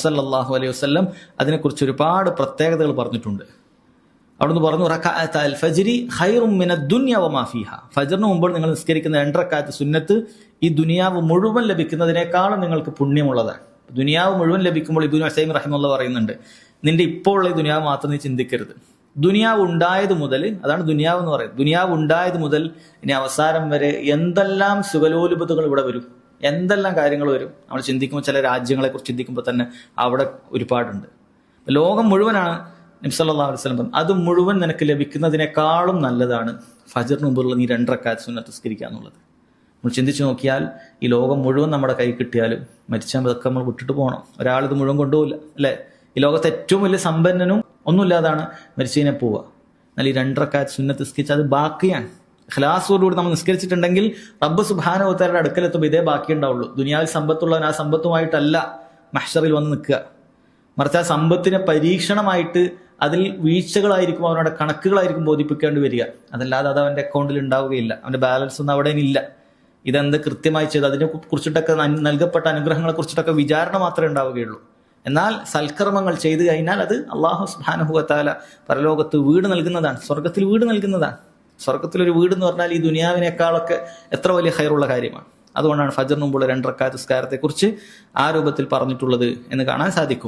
സല്ലല്ലാഹു അലൈഹി വസല്ലം അതിനെക്കുറിച്ച് ഒരുപാട് പ്രത്യേകതകൾ പറഞ്ഞിട്ടുണ്ട്. അവിടുന്ന് പറഞ്ഞു, റകഅത അൽ ഫജ്രി ഖൈറും മിനദ് ദുനിയ വമാ ഫീഹാ. ഫജ്റിന് മുമ്പ് നിങ്ങൾ നിസ്കരിക്കുന്ന 2 റക്അത്ത് സുന്നത്ത് ഈ ദുനിയാവ് മുഴുവൻ ലഭിക്കുന്നതിനേക്കാളും നിങ്ങൾക്ക് പുണ്യമുള്ളതാണ്. ദുനിയാവ് മുഴുവൻ ലഭിക്കുമ്പോൾ ഇബ്നു ഉസൈമിൻ റഹിമഹുല്ലാഹ് പറയുന്നുണ്ട്, നിന്റെ ഇപ്പോൾ ഉള്ള ഈ ദുനിയാവ് മാത്രം നീ ചിന്തിക്കരുത്. ദുനിയാവ് ഉണ്ടായത് മുതൽ, അതാണ് ദുനിയാവ് എന്ന് പറയുന്നത്, ദുനിയാവ് ഉണ്ടായത് മുതൽ ഇനി അവസാനം വരെ എന്തെല്ലാം സുഖലോലുപതകൾ ഇവിടെ വരും, എന്തെല്ലാം കാര്യങ്ങൾ വരും. നമ്മൾ ചിന്തിക്കുമ്പോൾ ചില രാജ്യങ്ങളെ കുറിച്ച് ചിന്തിക്കുമ്പോൾ തന്നെ അവിടെ ഒരുപാടുണ്ട്. ലോകം മുഴുവനാണ് നബി സല്ലല്ലാഹു അലൈഹി വസല്ലം അത് മുഴുവൻ നിനക്ക് ലഭിക്കുന്നതിനേക്കാളും നല്ലതാണ് ഫജ്റിന് മുമ്പുള്ള നീ 2 റക്അത്ത് സുന്നത്ത് നിസ്കരിക്കുക എന്നുള്ളത്. നമ്മൾ ചിന്തിച്ചു നോക്കിയാൽ ഈ ലോകം മുഴുവൻ നമ്മുടെ കൈ കിട്ടിയാലും മരിച്ചാൽ അതൊക്കെ നമ്മൾ വിട്ടിട്ട് പോകണം. ഒരാളിത് മുഴുവൻ കൊണ്ടുപോകില്ല അല്ലെ. ഈ ലോകത്തെ ഏറ്റവും വലിയ സമ്പന്നനും ഒന്നുമില്ലാതാണ് മരിച്ചതിനെ പോവുക. എന്നാൽ ഈ 2 റക്അത്ത് സുന്നത്ത് നിസ്കരിച്ച് അത് ബാക്കിയാണ്. ഖലാസോടുകൂടി നമ്മൾ നിസ്കരിച്ചിട്ടുണ്ടെങ്കിൽ റബ്ബ് സുബ്ഹാനഹു വ തആലയുടെ അടുക്കലെത്തുമ്പോൾ ഇതേ ബാക്കി ഉണ്ടാവുള്ളൂ. ദുനിയാവിൽ സമ്പത്തുള്ളവൻ ആ സമ്പത്തുമായിട്ടല്ല മഹ്ശറിൽ വന്ന് നിൽക്കുക. മറിച്ച് ആ സമ്പത്തിനെ പരീക്ഷണമായിട്ട് അതിൽ വീഴ്ചകളായിരിക്കും, അവരുടെ കണക്കുകളായിരിക്കും ബോധിപ്പിക്കേണ്ടി വരിക. അതല്ലാതെ അത് അവന്റെ അക്കൗണ്ടിൽ ഉണ്ടാവുകയില്ല. അവന്റെ ബാലൻസ് ഒന്നും അവിടെ ഇല്ല. ഇതെന്ത് കൃത്യമായി ചെയ്ത് അതിനെ കുറിച്ചിട്ടൊക്കെ നൽകപ്പെട്ട അനുഗ്രഹങ്ങളെ കുറിച്ചിട്ടൊക്കെ വിചാരണ മാത്രമേ ഉണ്ടാവുകയുള്ളൂ. എന്നാൽ സൽക്കർമ്മങ്ങൾ ചെയ്തു കഴിഞ്ഞാൽ അത് അല്ലാഹു സുബ്ഹാനഹു വ തആല പരലോകത്ത് വീട് നൽകുന്നതാണ്, സ്വർഗത്തിൽ വീട് നൽകുന്നതാണ്. സ്വർഗത്തിലൊരു വീട് എന്ന് പറഞ്ഞാൽ ഈ ദുനിയാവിനേക്കാളൊക്കെ എത്ര വലിയ ഖൈറുള്ള കാര്യമാണ്. അതുകൊണ്ടാണ് ഫജ്റിന് മുമ്പുള്ള 2 റക്അത്ത് നിസ്കാരത്തെ കുറിച്ച് ആ രൂപത്തിൽ പറഞ്ഞിട്ടുള്ളത് എന്ന് കാണാൻ സാധിക്കും.